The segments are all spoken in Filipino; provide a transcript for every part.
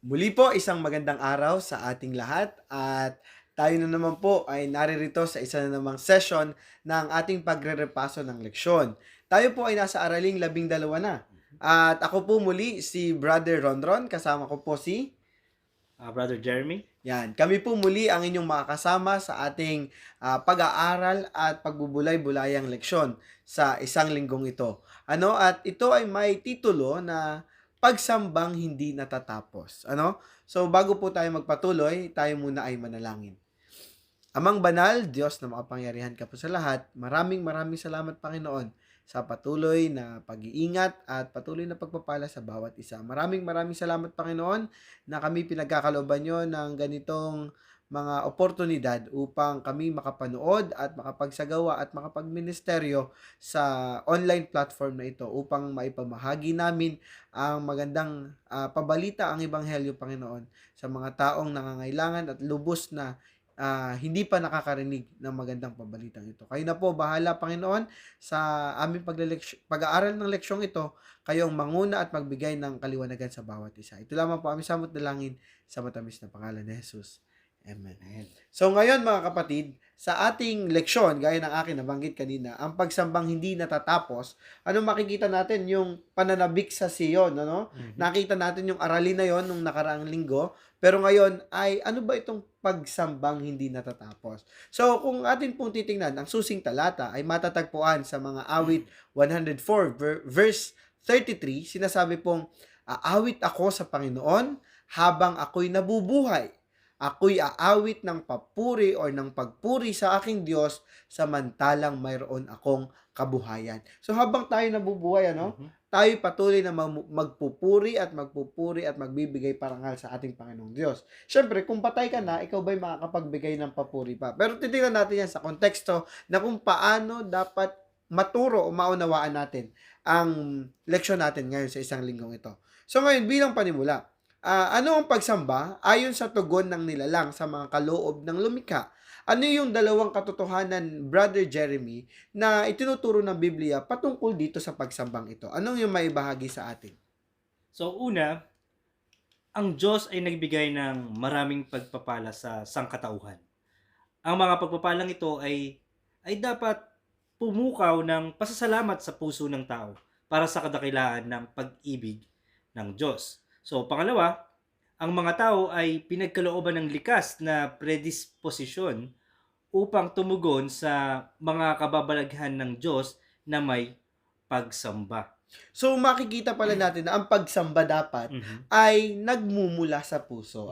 Muli po, isang magandang araw sa ating lahat at tayo na naman po ay naririto sa isa na namang session ng ating pagrerepaso ng leksyon. Tayo po ay nasa araling 12 na. At ako po muli si Brother Ronron, kasama ko po si... Brother Jeremy. Yan, kami po muli ang inyong makakasama sa ating pag-aaral at pagbubulay-bulayang leksyon sa isang linggong ito. At ito ay may titulo na Pagsambang Hindi Natatapos. So bago po tayo magpatuloy, tayo muna ay manalangin. Amang banal, Diyos na makapangyarihan ka po sa lahat, maraming salamat Panginoon sa patuloy na pag-iingat at patuloy na pagpapala sa bawat isa. Maraming salamat Panginoon na kami pinagkakalooban nyo ng ganitong mga oportunidad upang kami makapanood at makapagsagawa at makapagministeryo sa online platform na ito upang maipamahagi namin ang magandang pabalita, ang Ebanghelyo Panginoon sa mga taong nangangailangan at lubos na hindi pa nakakarinig ng magandang pabalitang ito. Kayo na po, bahala Panginoon sa aming pag-aaral ng leksyong ito, kayong manguna at magbigay ng kaliwanagan sa bawat isa. Ito lamang po aming samot dalangin sa matamis na pangalan ni Jesus. Amen. So ngayon mga kapatid, sa ating leksyon, gaya ng akin nabanggit kanina, ang pagsambang hindi natatapos, makikita natin yung pananabik sa Sion, Nakita natin yung aralin na yon nung nakaraang linggo, pero ngayon ay ano ba itong pagsambang hindi natatapos? So kung atin pong titingnan, ang susing talata ay matatagpuan sa mga awit 104 verse 33, sinasabi pong, aawit ako sa Panginoon habang ako'y nabubuhay. Ako'y aawit ng papuri o ng pagpuri sa aking Diyos samantalang mayroon akong kabuhayan. So habang tayo nabubuhay, tayo patuloy na magpupuri at magbibigay parangal sa ating Panginoong Diyos. Siyempre, kung patay ka na, ikaw ba'y makakapagbigay ng papuri pa? Pero titingnan natin yan sa konteksto na kung paano dapat maturo o maunawaan natin ang leksyon natin ngayon sa isang linggong ito. So ngayon, bilang panimula, ano ang pagsamba ayon sa tugon ng nilalang sa mga kaloob ng lumikha? Ano yung dalawang katotohanan, Brother Jeremy, na itinuturo ng Biblia patungkol dito sa pagsambang ito? Anong yung maibahagi sa atin? So una, ang Diyos ay nagbigay ng maraming pagpapala sa sangkatauhan. Ang mga pagpapalang ito ay dapat pumukaw ng pasasalamat sa puso ng tao para sa kadakilaan ng pag-ibig ng Diyos. So pangalawa, ang mga tao ay pinagkalooban ng likas na predisposisyon upang tumugon sa mga kababalaghan ng Diyos na may pagsamba. So makikita pala natin na ang pagsamba dapat ay nagmumula sa puso.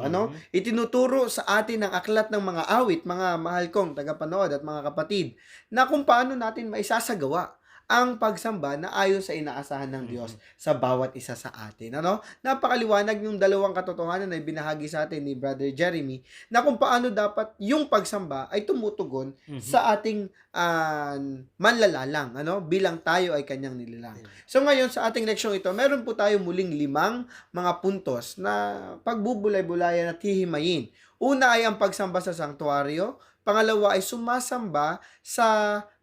Itinuturo sa atin ng aklat ng mga awit, mga mahal kong tagapanood at mga kapatid, na kung paano natin maisasagawa ang pagsamba na ayon sa inaasahan ng Diyos sa bawat isa sa atin. Napakaliwanag yung dalawang katotohanan na binahagi sa atin ni Brother Jeremy na kung paano dapat yung pagsamba ay tumutugon sa ating manlalalang, bilang tayo ay kanyang nilalang. So ngayon sa ating leksyong ito, meron po tayo muling 5 mga puntos na pagbubulay-bulayan at hihimayin. Una ay ang pagsamba sa sanktuaryo, pangalawa ay sumasamba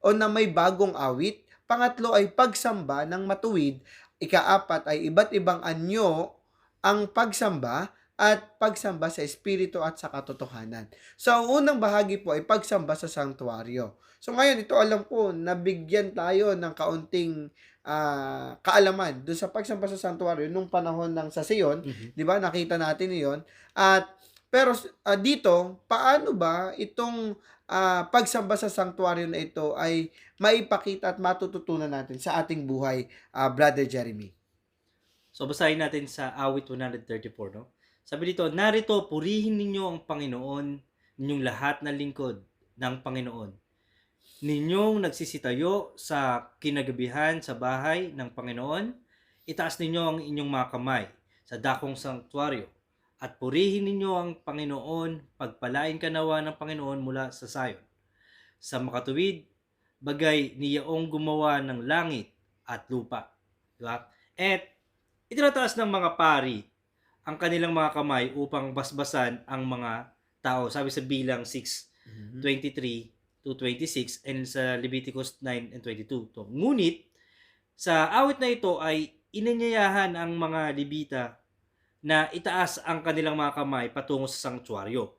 na may bagong awit, pangatlo ay pagsamba ng matuwid, ikaapat ay iba't ibang anyo ang pagsamba at pagsamba sa espiritu at sa katotohanan. So, ang unang bahagi po ay pagsamba sa sanktuaryo. So, ngayon, ito alam ko, nabigyan tayo ng kaunting kaalaman doon sa pagsamba sa sanktuaryo nung panahon ng sa Sion, di ba? Nakita natin 'yon. Pero dito, paano ba itong pagsamba sa sanktuaryo na ito ay maipakita at matututunan natin sa ating buhay, Brother Jeremy? So basahin natin sa awit 134, no? Sabi dito, narito, purihin ninyo ang Panginoon, ninyong lahat na lingkod ng Panginoon. Ninyong nagsisitayo sa kinagabihan sa bahay ng Panginoon, itaas ninyo ang inyong mga kamay sa dakong sanktuaryo, at purihin ninyo ang Panginoon, pagpalain ka nawa ng Panginoon mula sa Zion. Sa makatuwid, bagay niyaong gumawa ng langit at lupa. Diba? At itinataas ng mga pari ang kanilang mga kamay upang basbasan ang mga tao. Sabi sa Bilang 6:23 to 26 and sa Leviticus 9 and 22. Ngunit, sa awit na ito ay inanyayahan ang mga Levita na itaas ang kanilang mga kamay patungo sa sanktuaryo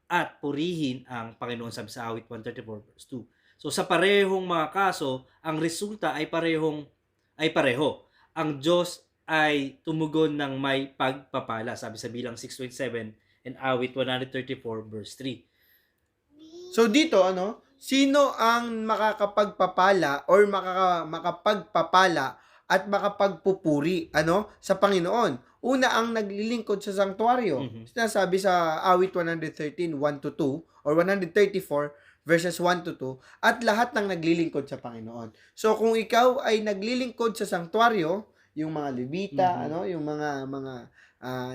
at purihin ang Panginoon, sabi sa awit 134 verse 2. So sa parehong mga kaso, ang resulta ay pareho. Ang Diyos ay tumugon ng may pagpapala, sabi sa bilang 6:27 and awit 134 verse 3. So dito, sino ang makakapagpapala or makapagpapala at makapagpupuri, sa Panginoon? Una, ang naglilingkod sa sanktuaryo. Sinasabi sa awit 113, 1 to 2, or 134, verses 1 to 2, at lahat ng naglilingkod sa Panginoon. So kung ikaw ay naglilingkod sa sanktuaryo, yung mga Levita, yung mga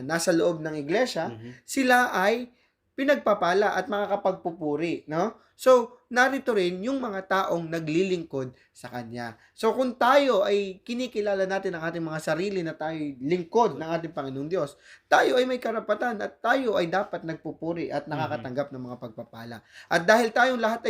nasa loob ng iglesia, sila ay pinagpapala at makakapagpupuri, no? So, narito rin yung mga taong naglilingkod sa Kanya. So, kung tayo ay kinikilala natin ang ating mga sarili na tayo lingkod ng ating Panginoong Diyos, tayo ay may karapatan at tayo ay dapat nagpupuri at nakakatanggap ng mga pagpapala. At dahil tayong lahat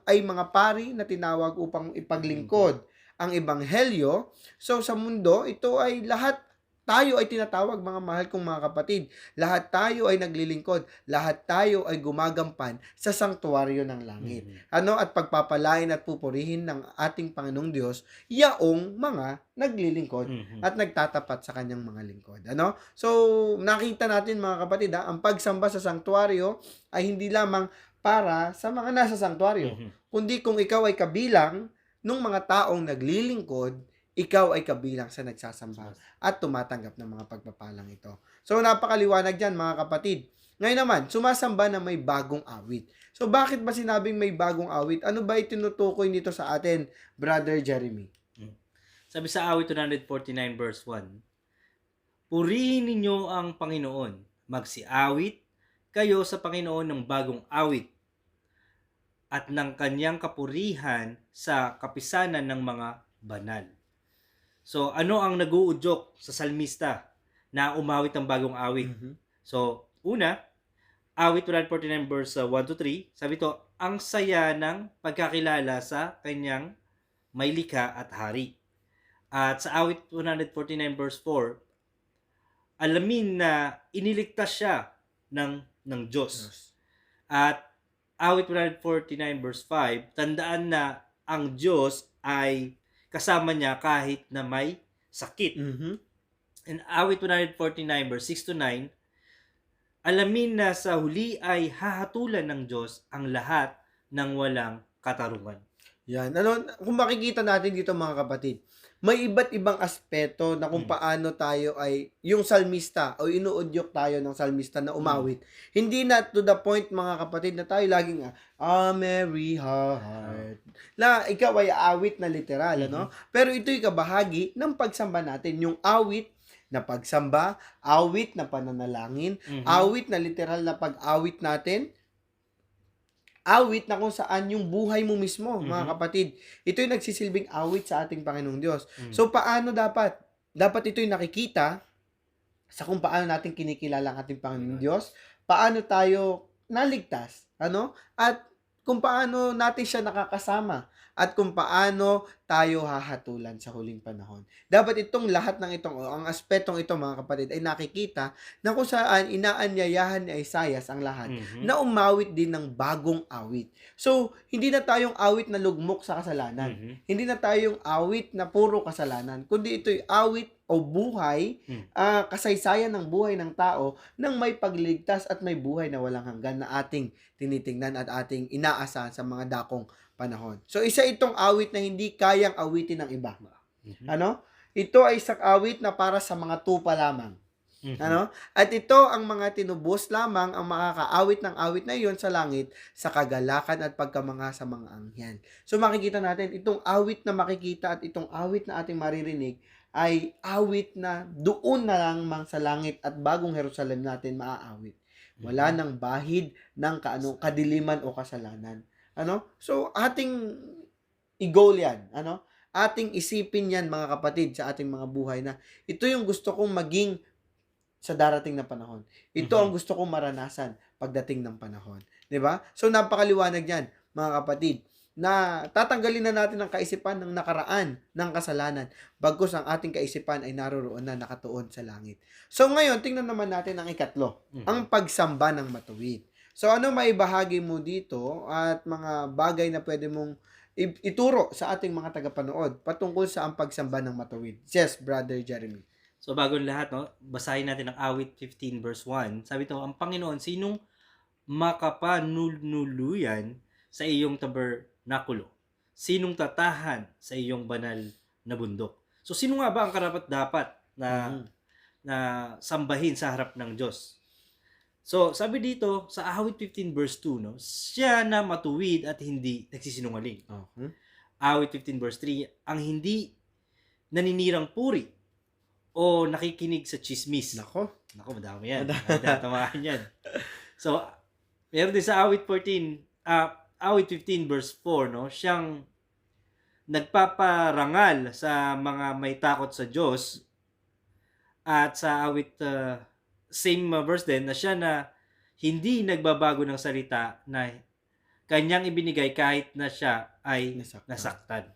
ay mga pari na tinawag upang ipaglingkod ang Ebanghelyo, so sa mundo, ito ay lahat tayo ay tinatawag, mga mahal kong mga kapatid. Lahat tayo ay naglilingkod. Lahat tayo ay gumagampan sa sanktuaryo ng langit. At pagpapalain at pupurihin ng ating Panginoong Diyos, yaong mga naglilingkod at nagtatapat sa kanyang mga lingkod. So, nakita natin, mga kapatid, ang pagsamba sa sanktuaryo ay hindi lamang para sa mga nasa sanktuaryo, kundi kung ikaw ay kabilang ng mga taong naglilingkod, ikaw ay kabilang sa nagsasamba at tumatanggap ng mga pagpapalang ito. So, napakaliwanag dyan, mga kapatid. Ngayon naman, sumasamba na may bagong awit. So, bakit ba sinabing may bagong awit? Ano ba itinutukoy nito sa atin, Brother Jeremy? Sabi sa awit 149 verse 1, purihin ninyo ang Panginoon, magsiawit kayo sa Panginoon ng bagong awit at ng kanyang kapurihan sa kapisanan ng mga banal. So, ano ang nag-uudyok sa salmista na umawit ng bagong awit? So, una, awit 149 verse 1 to 3, sabi to, ang saya ng pagkakilala sa kanyang may likha at hari. At sa awit 149 verse 4, alamin na iniligtas siya ng Diyos. At awit 149 verse 5, tandaan na ang Diyos ay kasama niya kahit na may sakit. And awit 149 verse 6 to 9, alamin na sa huli ay hahatulan ng Diyos ang lahat ng walang katarungan. Yan. Kung makikita natin dito, mga kapatid, may iba't ibang aspeto na kung paano tayo ay, yung salmista, o inuudyok tayo ng salmista na umawit. Hindi na to the point, mga kapatid, na tayo laging, merry heart. Na ikaw ay awit na literal, Pero ito'y kabahagi ng pagsamba natin. Yung awit na pagsamba, awit na pananalangin, awit na literal na pag-awit natin, awit na kung saan yung buhay mo mismo, mga kapatid. Ito'y nagsisilbing awit sa ating Panginoong Diyos. So, paano dapat? Dapat ito'y nakikita sa kung paano natin kinikilala ang ating Panginoong Diyos, paano tayo naligtas, at kung paano natin siya nakakasama, at kung paano tayo hahatulan sa huling panahon. Dapat itong lahat ng ang aspetong ito, mga kapatid, ay nakikita na kung saan inaanyayahan ni Isaias ang lahat na umawit din ng bagong awit. So, hindi na tayong awit na lugmok sa kasalanan. Hindi na tayong awit na puro kasalanan, kundi ito'y awit o buhay, kasaysayan ng buhay ng tao nang may pagligtas at may buhay na walang hanggan na ating tinitingnan at ating inaasahan sa mga dakong panahon. So, isa itong awit na hindi kayang awitin ng iba. Ito ay isang awit na para sa mga tupa lamang. At ito ang mga tinubos lamang ang makakaawit ng awit na iyon sa langit sa kagalakan at pagkamangha sa mga anghel. So, makikita natin itong awit na makikita at itong awit na ating maririnig ay awit na doon na lamang sa langit at bagong Jerusalem natin maaawit. Wala nang bahid ng kadiliman o kasalanan. So, ating i-goal yan. Ating isipin yan, mga kapatid, sa ating mga buhay na ito yung gusto kong maging sa darating na panahon. Ito ang gusto kong maranasan pagdating ng panahon. 'Di ba? So, napakaliwanag yan, mga kapatid. na tatanggalin na natin ang kaisipan ng nakaraan ng kasalanan, bagkus ang ating kaisipan ay naroroon na nakatuon sa langit. So ngayon, tingnan naman natin ang ikatlo, ang pagsamba ng matuwid. So ano maibahagi mo dito at mga bagay na pwede mong ituro sa ating mga tagapanood patungkol sa ang pagsamba ng matuwid? Yes, Brother Jeremy. So bago ang lahat, no, basahin natin ang awit 15 verse 1. Sabi ito, ang Panginoon, sinong makapanunuluyan sa iyong tabernakulo? Sinong tatahan sa iyong banal na bundok? So sino nga ba ang karapat-dapat na na sambahin sa harap ng Diyos? So sabi dito sa awit 15 verse 2, no, siya na matuwid at hindi nagsisinungaling. Okay. Awit 15 verse 3, ang hindi naninirang puri o nakikinig sa chismis. Nako. Nako, madami yan. Tatamaan yan. So, meron din sa awit 14, awit 15 verse 4, no? Siyang nagpaparangal sa mga may takot sa Diyos. At sa awit same verse din na siya na hindi nagbabago ng salita na kanyang ibinigay kahit na siya ay nasaktan.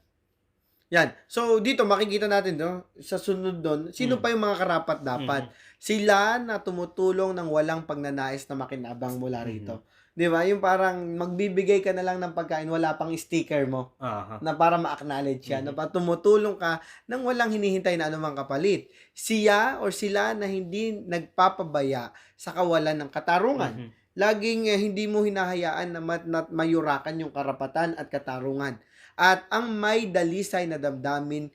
Yan. So, dito makikita natin, no, sa sunod doon, sino pa yung mga karapat dapat? Sila na tumutulong ng walang pagnanais na makinabang mula rito. Di ba? Yung parang magbibigay ka na lang ng pagkain, wala pang sticker mo na para ma-acknowledge siya. Na pa tumutulong ka nang walang hinihintay na anumang kapalit. Siya or sila na hindi nagpapabaya sa kawalan ng katarungan. Laging hindi mo hinahayaan na mayurakan yung karapatan at katarungan. At ang may dalisay na damdamin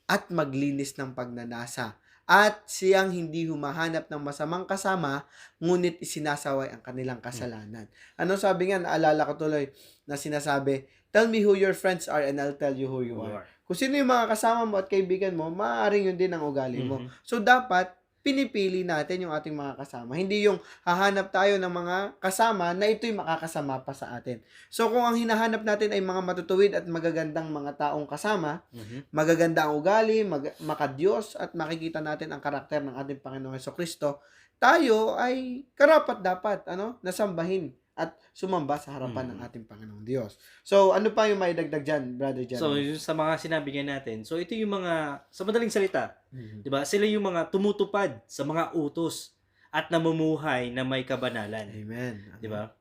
at maglinis ng pagnanasa. At siyang hindi humahanap ng masamang kasama, ngunit isinasaway ang kanilang kasalanan. Ano sabi nga, naalala ko tuloy na sinasabi, tell me who your friends are and I'll tell you who you are. Kung sino yung mga kasama mo at kaibigan mo, maaaring yun din ang ugali mo. So, dapat pinipili natin yung ating mga kasama. Hindi yung hahanap tayo ng mga kasama na ito'y makakasama pa sa atin. So, kung ang hinahanap natin ay mga matutuwid at magagandang mga taong kasama, magaganda ang ugali, makadiyos, at makikita natin ang karakter ng ating Panginoong Jesucristo, tayo ay karapat-dapat nasambahin at sumamba sa harapan ng ating Panginoong Diyos. So, ano pa yung may dagdag dyan, Brother Jeremy? So, yung sa mga sinabi nga natin, so ito yung mga, sa madaling salita, di ba? Sila yung mga tumutupad sa mga utos at namumuhay na may kabanalan. Amen. Di ba?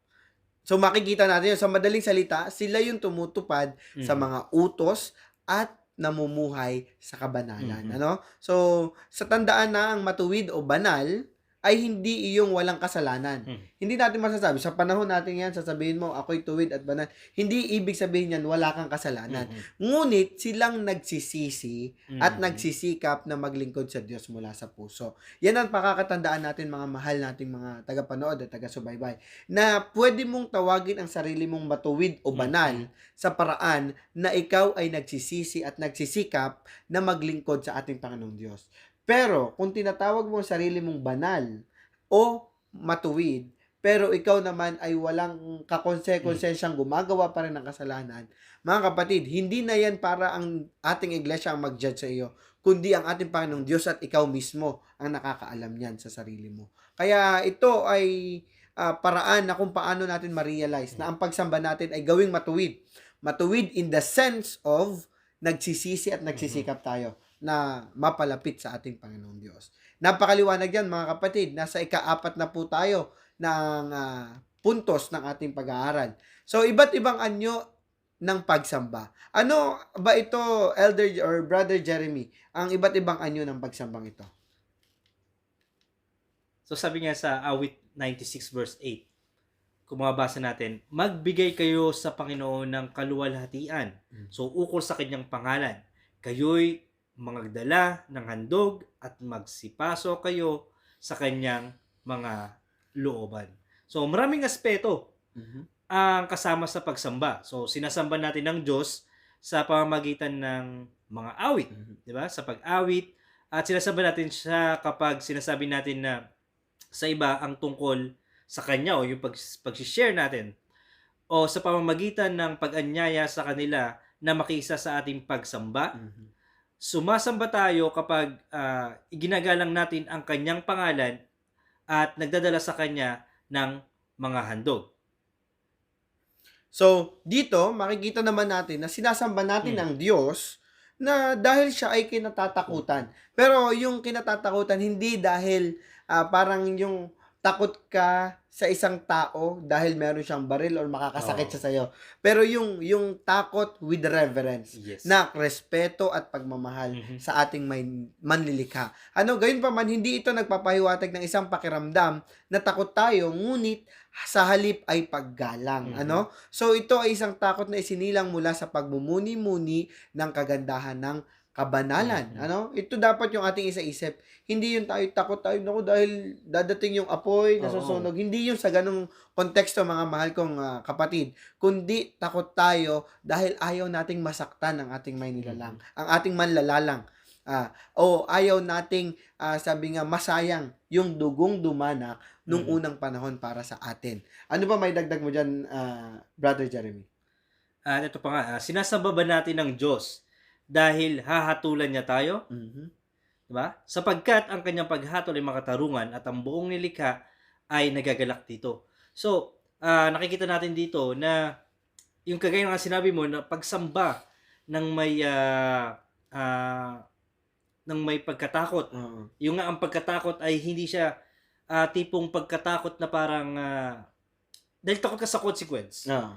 So, makikita natin yun. Sa madaling salita, sila yung tumutupad sa mga utos at namumuhay sa kabanalan. So, sa tandaan na ang matuwid o banal ay hindi iyong walang kasalanan. Hindi natin masasabi, sa panahon natin yan, sasabihin mo, ako'y tuwid at banal. Hindi ibig sabihin yan, wala kang kasalanan. Ngunit, silang nagsisisi at nagsisikap na maglingkod sa Diyos mula sa puso. Yan ang pakakatandaan natin, mga mahal nating mga tagapanood at taga-subaybay, na pwede mong tawagin ang sarili mong matuwid o banal sa paraan na ikaw ay nagsisisi at nagsisikap na maglingkod sa ating Panginoong Diyos. Pero, kung tinatawag mo ang sarili mong banal o matuwid, pero ikaw naman ay walang kakonsekonsensyang gumagawa pa rin ng kasalanan, mga kapatid, hindi na yan para ang ating iglesia ang mag-judge sa iyo, kundi ang ating Panginoong Diyos at ikaw mismo ang nakakaalam niyan sa sarili mo. Kaya ito ay paraan na kung paano natin ma-realize na ang pagsamba natin ay gawing matuwid. Matuwid in the sense of nagsisisi at nagsisikap tayo na mapalapit sa ating Panginoong Diyos. Napakaliwanag yan, mga kapatid. Nasa ika-4 na po tayo ng puntos ng ating pag-aaral. So, iba't ibang anyo ng pagsamba. Ano ba ito, Elder or Brother Jeremy, ang iba't ibang anyo ng pagsambang ito? So, sabi nga sa awit 96 verse 8, kung mababasa natin, magbigay kayo sa Panginoon ng kaluwalhatian. So, ukol sa kanyang pangalan. Kayo'y magdala ng handog at magsipaso kayo sa kanyang mga looban. So, maraming aspeto ang kasama sa pagsamba. So, sinasamba natin ng Diyos sa pamamagitan ng mga awit, di ba? Sa pag-awit, at sinasamba natin siya kapag sinasabi natin na sa iba ang tungkol sa kanya o yung pag-share natin, o sa pamamagitan ng pag-anyaya sa kanila na makisa sa ating pagsamba. Sumasamba tayo kapag iginagalang natin ang kanyang pangalan at nagdadala sa kanya ng mga handog. So, dito makikita naman natin na sinasamba natin Hmm. ang Diyos na dahil siya ay kinatatakutan. Pero yung kinatatakutan hindi dahil parang yung takot ka sa isang tao dahil meron siyang baril or makakasakit siya Oo. sa'yo. Pero yung takot with reverence Yes. na respeto at pagmamahal Mhm. sa ating may manlilikha. Gayon pa man, hindi ito nagpapahiwatig ng isang pakiramdam na takot tayo, ngunit sa halip ay paggalang. Mhm. So ito ay isang takot na isinilang mula sa pagmumuni-muni ng kagandahan ng kabanalan. Mhm. Ito dapat yung ating isa-isip. Hindi yung tayo takot tayo, naku, dahil dadating yung apoy, Oo. nasusunog. Hindi yung sa ganung konteksto, mga mahal kong kapatid. Kundi takot tayo dahil ayaw nating masaktan ang ating may nilalang, Mhm. ang ating manlalalang. O ayaw nating, sabi nga, masayang yung dugong dumanak nung Mhm. unang panahon para sa atin. Ano ba may dagdag mo diyan, Brother Jeremy? At ito pa nga, sinasamba ba natin ng Diyos dahil hahatulan niya tayo? Mhm. 'Di ba? Sapagkat ang kanyang paghatol ay makatarungan at ang buong nilikha ay nagagalak dito. So, nakikita natin dito na yung kagaya ng sinabi mo na pagsamba ng ah, ng may pagkatakot. Oo. Yung nga ang pagkatakot ay hindi siya tipong pagkatakot na parang dahil takot ka sa consequence. Oo.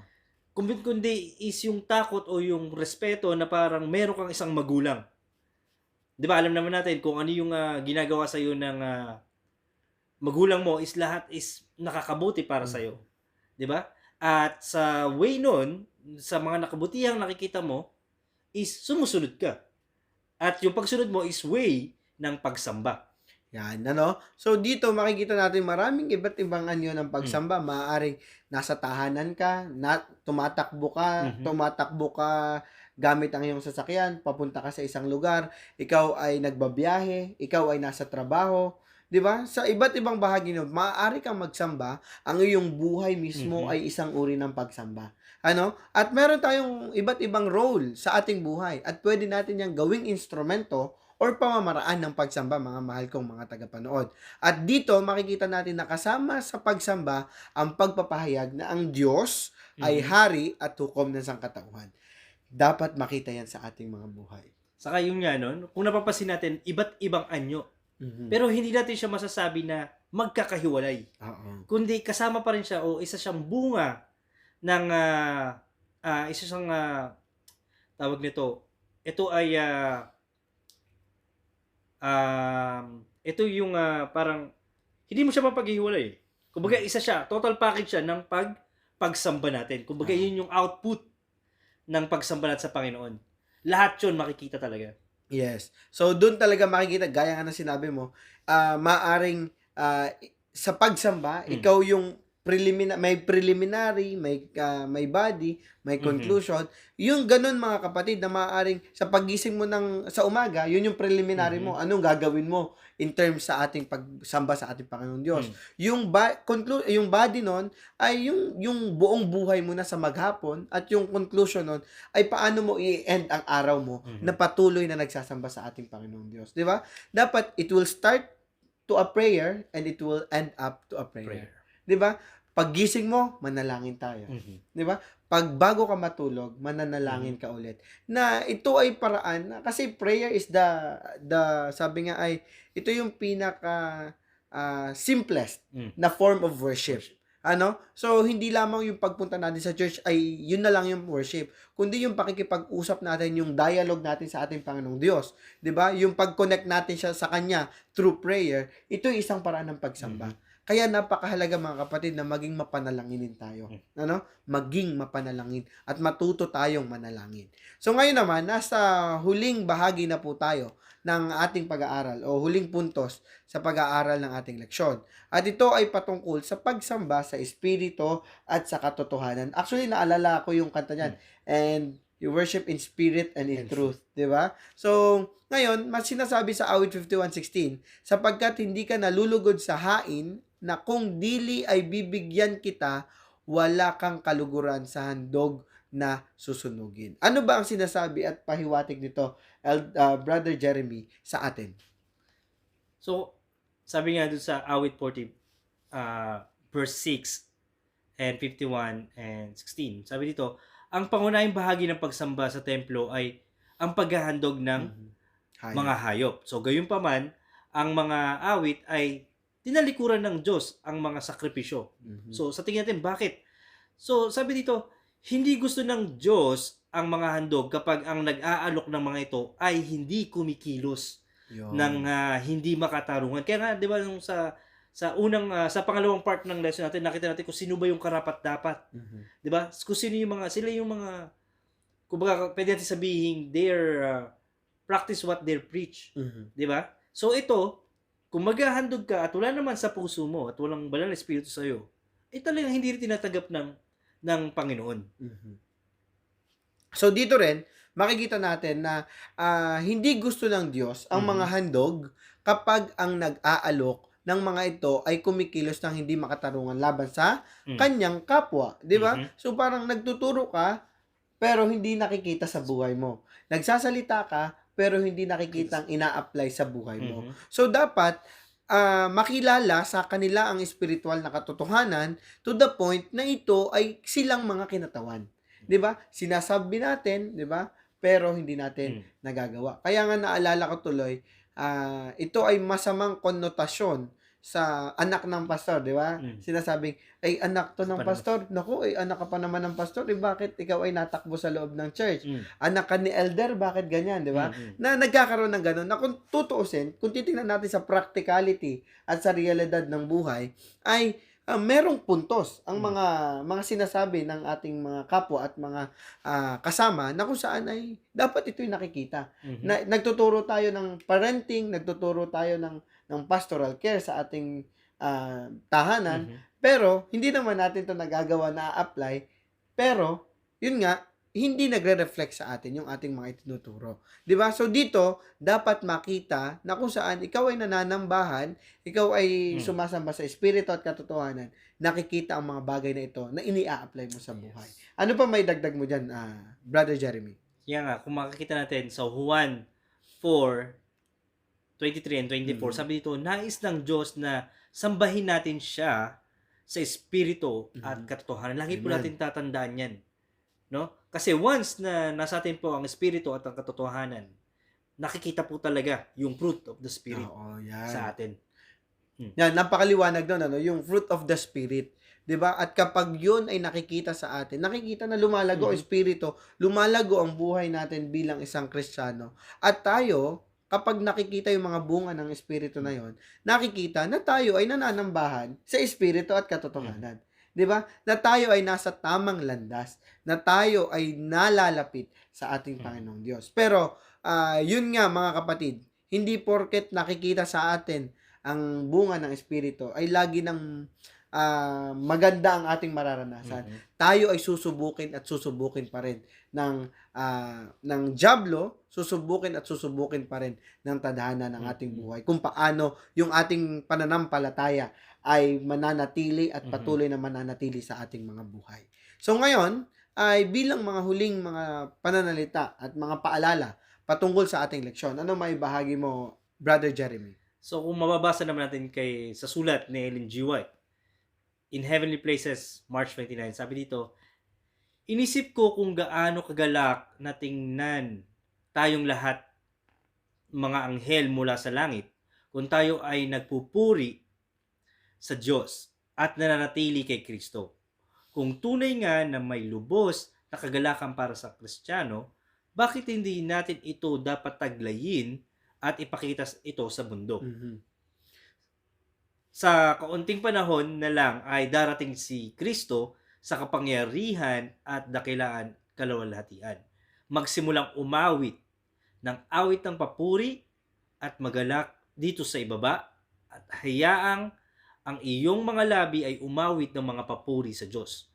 Kundi is yung takot o yung respeto na parang meron kang isang magulang. 'Di ba alam naman natin kung ano yung ginagawa sa iyo ng magulang mo is lahat is nakakabuti para sa iyo, Mhm. 'di ba? At sa way nun, sa mga nakabutihang nakikita mo is sumusunod ka. At yung pagsunod mo is way ng pagsamba. Yan, So, dito makikita natin maraming iba't ibang anyo ng Hmm. pagsamba. Maaaring nasa tahanan ka, Mhm. tumatakbo ka gamit ang iyong sasakyan, papunta ka sa isang lugar, ikaw ay nagbabiyahe, ikaw ay nasa trabaho, 'di ba? Sa iba't ibang bahagi nun, maaari kang magsamba, ang iyong buhay mismo Mhm. ay isang uri ng pagsamba. At meron tayong iba't ibang role sa ating buhay at pwede natin yang gawing instrumento or pamamaraan ng pagsamba, mga mahal kong mga tagapanood. At dito makikita natin na kasama sa pagsamba ang pagpapahayag na ang Diyos ay Mhm. hari at hukom ng sangkatauhan. Dapat makita yan sa ating mga buhay. Saka yung nga nun, kung napapansin natin, iba't ibang anyo. Mhm. Pero hindi natin siya masasabi na magkakahiwalay. Oo. Kundi kasama pa rin siya o isa siyang bunga ng isa siyang tawag nito. Ito ay ito yung parang hindi mo siya mapaghihiwalay. Kumbaga Mhm. isa siya, total package siya ng pagsamba natin. Kumbaga Oo. yun yung output ng pagsamba natin sa Panginoon. Lahat yun makikita talaga. Yes. So, dun talaga makikita, gaya nga ng sinabi mo, maaring sa pagsamba, Hmm. ikaw yung may preliminary, may body, may Mhm. conclusion. Yung ganun, mga kapatid, na maaring sa pagising mo sa umaga, yun yung preliminary mo. Mhm. Anong gagawin mo in terms sa ating pagsamba sa ating Panginoong Diyos. Hmm. Yung body nun ay yung buong buhay mo na sa maghapon, at yung conclusion nun ay paano mo i-end ang araw mo na Mhm. patuloy na nagsasamba sa ating Panginoong Diyos. Di ba? Dapat it will start to a prayer and it will end up to a prayer. Prayer. Di ba? Paggising mo, manalangin tayo. Mhm. Di ba? Pag bago ka matulog, Mhm. mananalangin ka ulit. Na ito ay paraan kasi prayer is the sabi nga ay ito yung pinaka simplest Hmm. na form of worship. Worship. So hindi lamang yung pagpunta natin sa church ay yun na lang yung worship, kundi yung pakikipag-usap natin, yung dialogue natin sa ating Panginoong Diyos, 'di ba? Yung pag-connect natin siya sa kanya through prayer, ito ay isang paraan ng pagsamba. Mhm. Kaya napakahalaga, mga kapatid, na maging mapanalanginin tayo. Hmm. Maging mapanalangin at matuto tayong manalangin. So ngayon naman, nasa huling bahagi na po tayo ng ating pag-aaral o huling puntos sa pag-aaral ng ating leksyon. At ito ay patungkol sa pagsamba sa espiritu at sa katotohanan. Actually, naalala ko yung kanta niyan. Hmm. And you worship in spirit and in And truth. Di ba? So, ngayon, mas sinasabi sa awit 51:16, sapagkat hindi ka nalulugod sa hain na kung dili ay bibigyan kita, wala kang kaluguran sa handog na susunugin. Ano ba ang sinasabi at pahiwatig nito, Brother Jeremy, sa atin? So, sabi nga dun sa awit 40, verse 6, and 51 and 16. Sabi dito, ang pangunahing bahagi ng pagsamba sa templo ay ang paghahandog ng Mhm. mga Hayop. hayop. So gayunpaman, ang mga awit ay tinalikuran ng Diyos ang mga sakripisyo. Mhm. So sa tingin natin, bakit? So sabi dito, hindi gusto ng Diyos ang mga handog kapag ang nag-aalok ng mga ito ay hindi kumikilos ng Yun. hindi makatarungan. Kaya nga, 'di ba, nung sa pangalawang part ng lesson natin, nakita natin kung sino ba yung karapat-dapat, Mhm. 'di ba? Kung sino yung mga sila yung mga, kumbaga pwede natin sabihin, practice what they preach, Mhm. 'di ba? So ito, kung maghahandog ka at wala naman sa puso mo at walang banal na espiritu sa iyo, talagang hindi rin tinatanggap ng Panginoon. Mhm. So dito rin makikita natin na hindi gusto ng Diyos ang mga Mhm. handog kapag ang nag-aalok ng mga ito ay kumikilos ng hindi makatarungan laban sa Mm. kanyang kapwa, 'di ba? Mhm. So parang nagtuturo ka pero hindi nakikita sa buhay mo. Nagsasalita ka pero hindi nakikitang ina-apply sa buhay mo. Mhm. So dapat makilala sa kanila ang espiritual na katotohanan to the point na ito ay silang mga kinatawan. 'Di ba? Sinasabi natin, 'di ba? Pero hindi natin Mm. nagagawa. Kaya nga naalala ko tuloy, ito ay masamang konnotasyon sa anak ng pastor, 'di ba? Mm. Sinasabing, ay anak to ng Panahon. pastor. Naku, anak ka pa naman ng pastor. Bakit ikaw ay natakbo sa loob ng church? Mm. Anak ka ni elder, bakit ganyan, 'di ba? Mm. Na nagkakaroon ng ganun na kung tutuusin, kung titingnan natin sa practicality at sa realidad ng buhay, ay merong puntos ang mga sinasabi ng ating mga kapwa at mga kasama na kung saan ay dapat ito'y nakikita. Mhm. Nagtuturo tayo ng parenting, nagtuturo tayo ng pastoral care sa ating tahanan, Mhm. pero hindi naman natin 'to nagagawa na apply, pero yun nga, hindi nagre-reflect sa atin yung ating mga itinuturo. 'Di ba? So dito, dapat makita na kung saan ikaw ay nananambahan, ikaw ay Mm. sumasamba sa espiritu at katotohanan, nakikita ang mga bagay na ito na ini-a-apply mo sa buhay. Yes. Ano pa may dagdag mo diyan, Brother Jeremy? Kaya nga, kung makikita natin sa Juan 4:23 and 24, Mhm. sabi dito, nais ng Diyos na sambahin natin siya sa espiritu at Mhm. katotohanan. Lagi po Amen. natin tatandaan yan. No? Kasi once na nasa atin po ang espiritu at ang katotohanan, nakikita po talaga yung fruit of the Spirit Oo, yan. sa atin. Yan, napakaliwanag doon, ano, yung fruit of the Spirit. 'Di ba? At kapag yun ay nakikita sa atin, nakikita na lumalago ang Mhm. espiritu, lumalago ang buhay natin bilang isang Kristiyano. At tayo, kapag nakikita yung mga bunga ng espiritu na yon, nakikita na tayo ay nananambahan sa espiritu at katotohanan. 'Di ba? Na tayo ay nasa tamang landas, na tayo ay nalalapit sa ating Panginoong Diyos. Pero yun nga mga kapatid, hindi porket nakikita sa atin ang bunga ng espiritu ay lagi ng maganda ang ating mararanasan. Mhm. Tayo ay susubukin at susubukin pa rin ng dyablo, susubukin at susubukin pa rin ng tadhana ng ating buhay. Kung paano yung ating pananampalataya ay mananatili at patuloy na mananatili sa ating mga buhay. So ngayon, ay bilang mga huling mga pananalita at mga paalala patungkol sa ating leksyon, ano may bahagi mo, Brother Jeremy? So kung mababasa naman natin sa sulat ni Ellen G. White, In Heavenly Places, March 29, sabi dito, inisip ko kung gaano kagalak na tingnan tayong lahat, mga anghel mula sa langit, kung tayo ay nagpupuri sa Diyos at nananatili kay Kristo. Kung tunay nga na may lubos na kagalakan para sa Kristiyano, bakit hindi natin ito dapat taglayin at ipakita ito sa mundo? Mhm. Sa kaunting panahon na lang ay darating si Kristo sa kapangyarihan at dakilaan kalawalhatian. Magsimulang umawit ng awit ng papuri at magalak dito sa ibaba at hayaang ang iyong mga labi ay umawit ng mga papuri sa Diyos.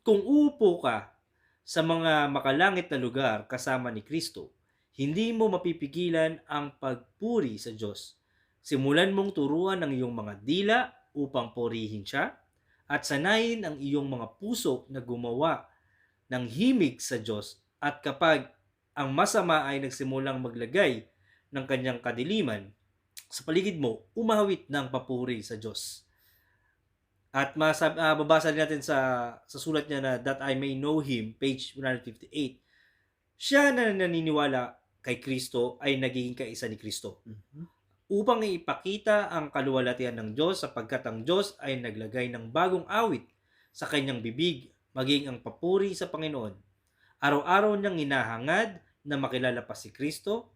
Kung uupo ka sa mga makalangit na lugar kasama ni Kristo, hindi mo mapipigilan ang pagpuri sa Diyos. Simulan mong turuan ang iyong mga dila upang purihin siya at sanayin ang iyong mga puso na gumawa ng himig sa Diyos, at kapag ang masama ay nagsimulang maglagay ng kanyang kadiliman sa paligid mo, umawit ng papuri sa Diyos. At babasa din natin sa sulat niya na That I May Know Him, page 158. Siya na naniniwala kay Kristo ay nagiging kaisa ni Kristo upang ipakita ang kaluwalhatian ng Diyos sapagkat ang Diyos ay naglagay ng bagong awit sa kanyang bibig, maging ang papuri sa Panginoon. Araw-araw niyang hinahangad na makilala pa si Kristo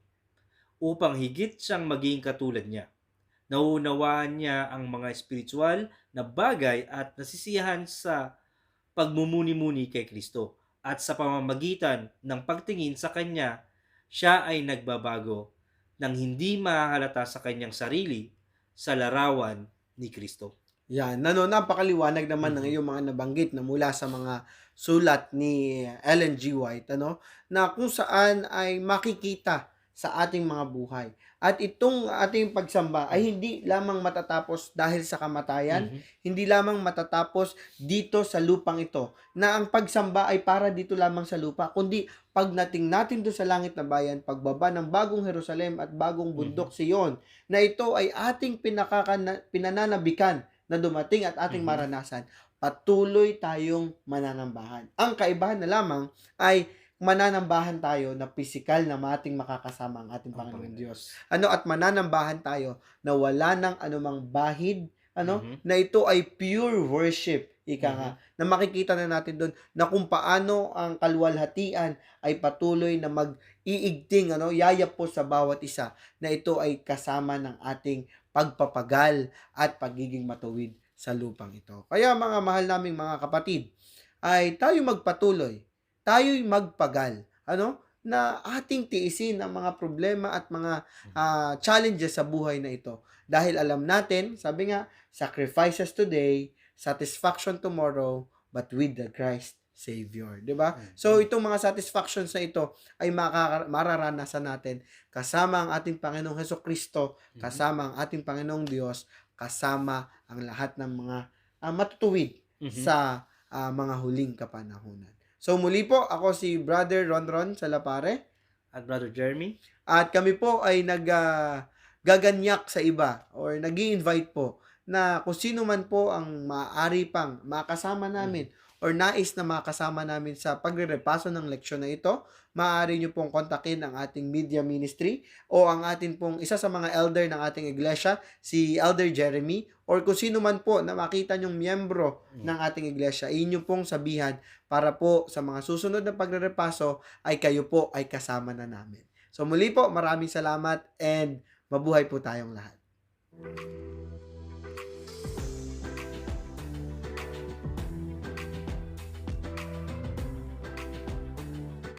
upang higit siyang maging katulad niya. Nauunawaan niya ang mga espiritual na bagay at nasisiyahan sa pagmumuni-muni kay Kristo. At sa pamamagitan ng pagtingin sa Kanya, siya ay nagbabago nang hindi mahahalata sa kanyang sarili sa larawan ni Kristo. Yan, napakaliwanag naman ng iyong mga nabanggit na mula sa mga sulat ni Ellen G. White, na kung saan ay makikita sa ating mga buhay. At itong ating pagsamba ay hindi lamang matatapos dahil sa kamatayan, hindi lamang matatapos dito sa lupang ito, na ang pagsamba ay para dito lamang sa lupa, kundi pagdating natin doon sa langit na bayan, pagbaba ng bagong Jerusalem at bagong bundok Sion, na ito ay ating pinananabikan na dumating at ating maranasan, patuloy tayong mananambahan. Ang kaibahan na lamang ay mananambahan tayo na pisikal na ating makakasama ang ating Panginoon Diyos. At mananambahan tayo na wala nang anumang bahid, na ito ay pure worship, na makikita na natin doon na kung paano ang kaluwalhatian ay patuloy na mag-iigting, yayapos sa bawat isa, na ito ay kasama ng ating pagpapagal at pagiging matuwid sa lupang ito. Kaya mga mahal naming mga kapatid, ay tayo magpatuloy, tayo'y magpagal, na ating tiisin ang mga problema at mga challenges sa buhay na ito. Dahil alam natin, sabi nga, sacrifices today, satisfaction tomorrow, but with the Christ Savior. Diba? So, itong mga satisfactions na ito ay mararanasan natin kasama ang ating Panginoong Hesukristo, kasama ang ating Panginoong Diyos, kasama ang lahat ng mga matutuwid sa mga huling kapanahunan. So muli po, ako si Brother Ronron Salapare. At Brother Jeremy. At kami po ay gaganyak sa iba or nag-i-invite po na kung sino man po ang maaari pang makasama namin or nais na makasama namin sa pagre-repaso ng leksyon na ito, maaari nyo pong kontakin ang ating media ministry o ang ating pong isa sa mga elder ng ating iglesia, si Elder Jeremy, or kung sino man po na makita nyong miyembro ng ating iglesia, inyo pong sabihan para po sa mga susunod na pagre-repaso ay kayo po ay kasama na namin. So muli po, maraming salamat and mabuhay po tayong lahat.